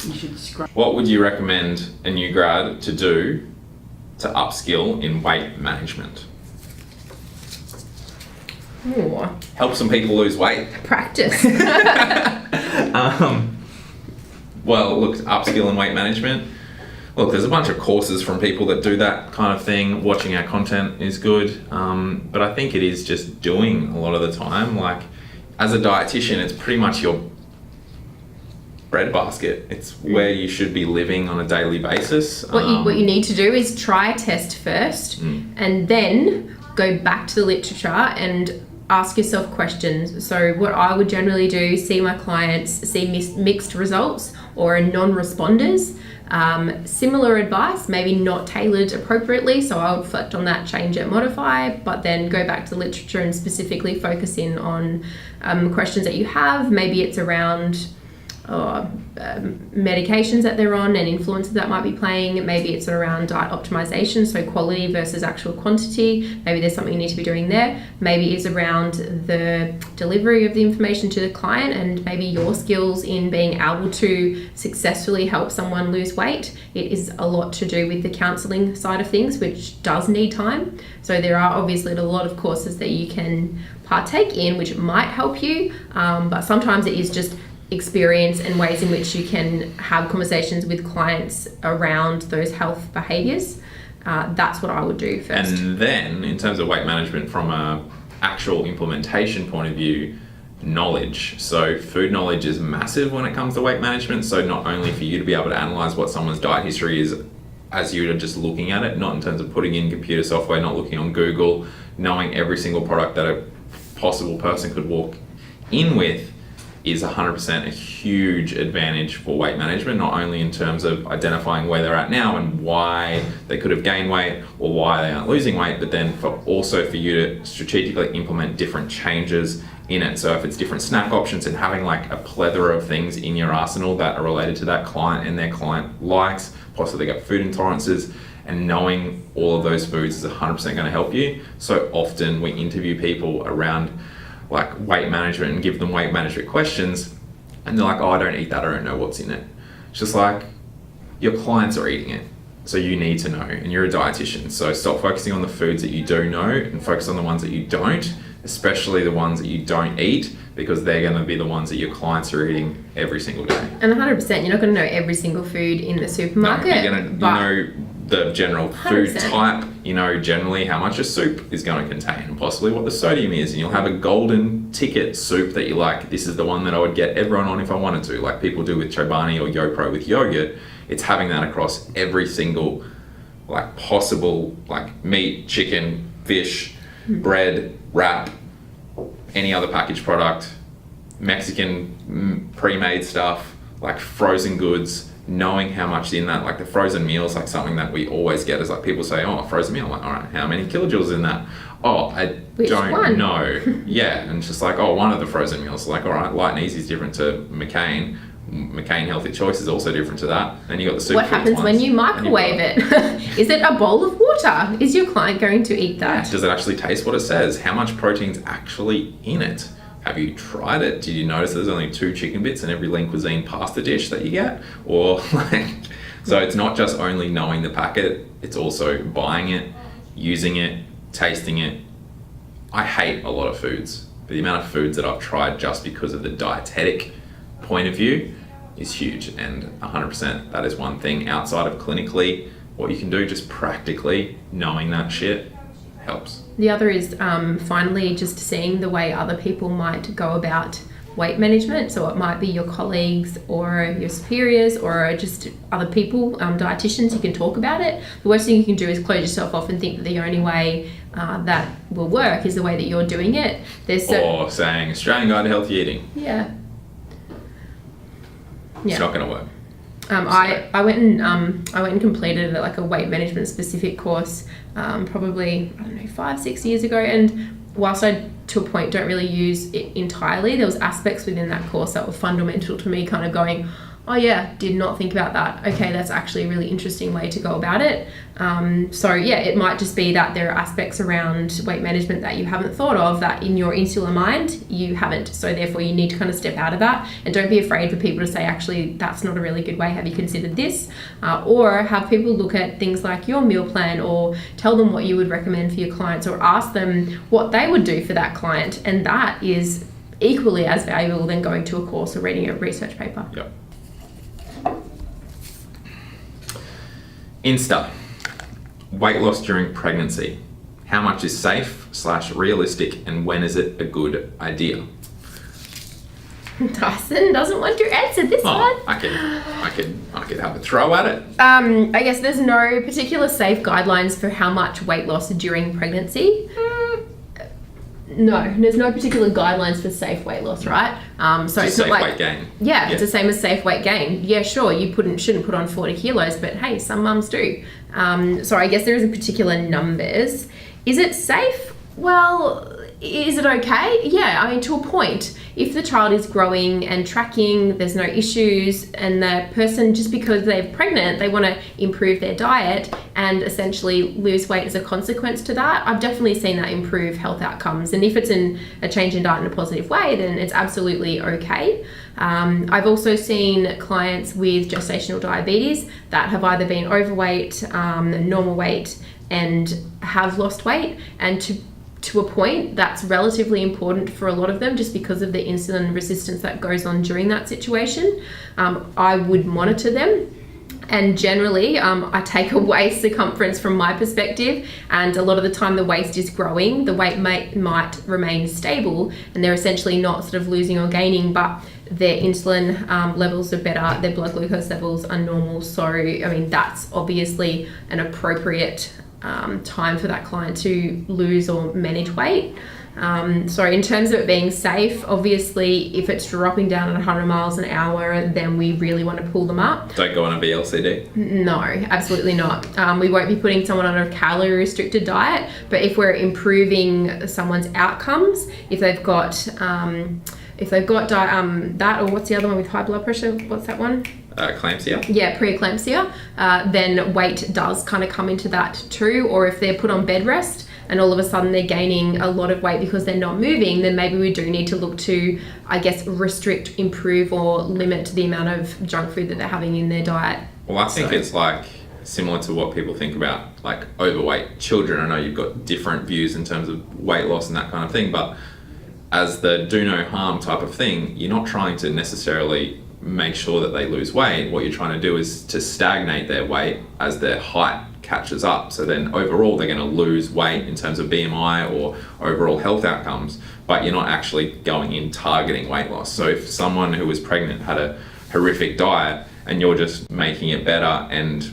you should scrub. What would you recommend a new grad to do to upskill in weight management? Ooh. Help some people lose weight. Practice. Well, look, upskill in weight management. Look, there's a bunch of courses from people that do that kind of thing. Watching our content is good. But I think it is just doing a lot of the time. Like, as a dietitian, it's pretty much your breadbasket. It's where you should be living on a daily basis. What you need to do is try a test first and then go back to the literature and ask yourself questions. So what I would generally do, see my clients, see mixed results or non-responders. Similar advice, maybe not tailored appropriately, so I would reflect on that, change it, modify, but then go back to the literature and specifically focus in on questions that you have. Maybe it's around medications that they're on and influences that might be playing. Maybe it's around diet optimization, so quality versus actual quantity. Maybe there's something you need to be doing there. Maybe it's around the delivery of the information to the client and maybe your skills in being able to successfully help someone lose weight. It is a lot to do with the counseling side of things, which does need time. So there are obviously a lot of courses that you can partake in which might help you, but sometimes it is just experience and ways in which you can have conversations with clients around those health behaviors. That's what I would do first. And then in terms of weight management from a actual implementation point of view, knowledge. So food knowledge is massive when it comes to weight management. So not only for you to be able to analyze what someone's diet history is as you're just looking at it, not in terms of putting in computer software, not looking on Google, knowing every single product that a possible person could walk in with, is 100% a huge advantage for weight management, not only in terms of identifying where they're at now and why they could have gained weight or why they aren't losing weight, but then also for you to strategically implement different changes in it. So if it's different snack options and having like a plethora of things in your arsenal that are related to that client and their client likes, possibly they got food intolerances, and knowing all of those foods is 100% going to help you. So often we interview people around like weight management and give them weight management questions and they're like, oh, I don't eat that, I don't know what's in it. It's just like, your clients are eating it, so you need to know, and you're a dietitian, so stop focusing on the foods that you do know and focus on the ones that you don't, especially the ones that you don't eat, because they're going to be the ones that your clients are eating every single day. And 100%, you're not going to know every single food in the supermarket. No, you're going to know the general food 100%. type, you know generally how much a soup is going to contain and possibly what the sodium is, and you'll have a golden ticket soup that you like. This is the one that I would get everyone on if I wanted to, like people do with Chobani or YoPro with yogurt. It's having that across every single like possible like meat, chicken, fish, bread, wrap, any other packaged product, Mexican pre-made stuff, like frozen goods, knowing how much is in that. Like the frozen meals, like something that we always get is like people say, oh, a frozen meal. I'm like, all right, how many kilojoules is in that? Oh, I don't know. Yeah, and it's just like, oh, one of the frozen meals. Like, all right, light and easy is different to McCain. McCain Healthy Choice is also different to that. And you got the super What happens when you microwave it? Is it a bowl of water? Is your client going to eat that? Yeah. Does it actually taste what it says? How much protein's actually in it? Have you tried it? Did you notice there's only 2 chicken bits in every lean cuisine pasta dish that you get? Or like, so it's not just only knowing the packet, it's also buying it, using it, tasting it. I hate a lot of foods, but the amount of foods that I've tried just because of the dietetic point of view is huge, and 100% that is one thing. Outside of clinically, what you can do just practically, knowing that shit helps. The other is finally just seeing the way other people might go about weight management. So it might be your colleagues or your superiors or just other people, dietitians, you can talk about it. The worst thing you can do is close yourself off and think that the only way that will work is the way that you're doing it. Or saying Australian Guide to Healthy Eating. Yeah. It's not going to work. I went and completed like a weight management specific course probably, I don't know, 5-6 years ago, and whilst I to a point don't really use it entirely, there was aspects within that course that were fundamental to me kind of going, oh yeah, did not think about that. Okay, that's actually a really interesting way to go about it. So yeah, it might just be that there are aspects around weight management that you haven't thought of, that in your insular mind you haven't. So therefore you need to kind of step out of that, and don't be afraid for people to say, actually, that's not a really good way. Have you considered this? Or have people look at things like your meal plan, or tell them what you would recommend for your clients, or ask them what they would do for that client. And that is equally as valuable than going to a course or reading a research paper. Yep. Insta. Weight loss during pregnancy. How much is safe / realistic, and when is it a good idea? Tyson doesn't want to answer this one. I could have a throw at it. I guess there's no particular safe guidelines for how much weight loss during pregnancy. No, there's no particular guidelines for safe weight loss, right? So Just it's not safe like weight gain. Yeah, it's the same as safe weight gain. Yeah, sure, you shouldn't put on 40 kilos, but hey, some mums do. So I guess there isn't particular numbers. Is it safe? Well, is it okay? Yeah, I mean, to a point. If the child is growing and tracking, there's no issues, and the person, just because they're pregnant, they want to improve their diet and essentially lose weight as a consequence to that, I've definitely seen that improve health outcomes. And if it's a change in diet in a positive way, then it's absolutely okay. I've also seen clients with gestational diabetes that have either been overweight, normal weight, and have lost weight, and to a point that's relatively important for a lot of them, just because of the insulin resistance that goes on during that situation. I would monitor them, and generally I take a waist circumference from my perspective, and a lot of the time the waist is growing, the weight might remain stable, and they're essentially not sort of losing or gaining, but their insulin levels are better, their blood glucose levels are normal. So I mean, that's obviously an appropriate time for that client to lose or manage weight. So in terms of it being safe, obviously if it's dropping down at 100 miles an hour, then we really want to pull them up. Don't go on a BLCD. No, absolutely not. We won't be putting someone on a calorie restricted diet, but if we're improving someone's outcomes, if they've got that, or what's the other one with high blood pressure? What's that one? Eclampsia. Yeah, preeclampsia. Then weight does kind of come into that too. Or if they're put on bed rest and all of a sudden they're gaining a lot of weight because they're not moving, then maybe we do need to look to, I guess, restrict, improve, or limit the amount of junk food that they're having in their diet. Well, I think it's like similar to what people think about like overweight children. I know you've got different views in terms of weight loss and that kind of thing, but as the do no harm type of thing, you're not trying to necessarily make sure that they lose weight. What you're trying to do is to stagnate their weight as their height catches up. So then overall they're going to lose weight in terms of BMI or overall health outcomes, but you're not actually going in targeting weight loss. So if someone who was pregnant had a horrific diet and you're just making it better and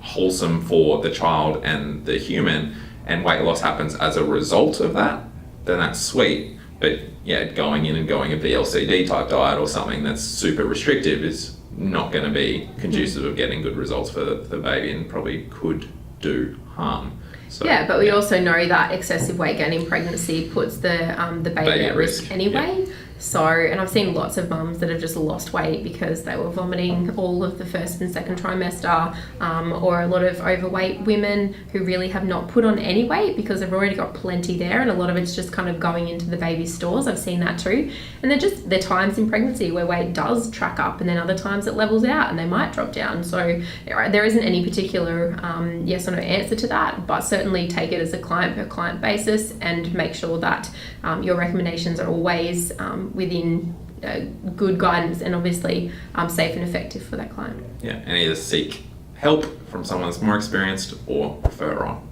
wholesome for the child and the human, and weight loss happens as a result of that, then that's sweet. But yeah, going in and going a BLCD type diet or something that's super restrictive is not going to be conducive of getting good results for the baby, and probably could do harm. So, yeah, but we also know that excessive weight gain in pregnancy puts the baby at risk anyway. Yeah. So, and I've seen lots of mums that have just lost weight because they were vomiting all of the first and second trimester, or a lot of overweight women who really have not put on any weight because they've already got plenty there, and a lot of it's just kind of going into the baby's stores. I've seen that too. And there are times in pregnancy where weight does track up, and then other times it levels out and they might drop down. So there isn't any particular yes or no answer to that, but certainly take it as a client per client basis and make sure that your recommendations are always within good guidance and obviously safe and effective for that client. Yeah, and either seek help from someone that's more experienced or refer on.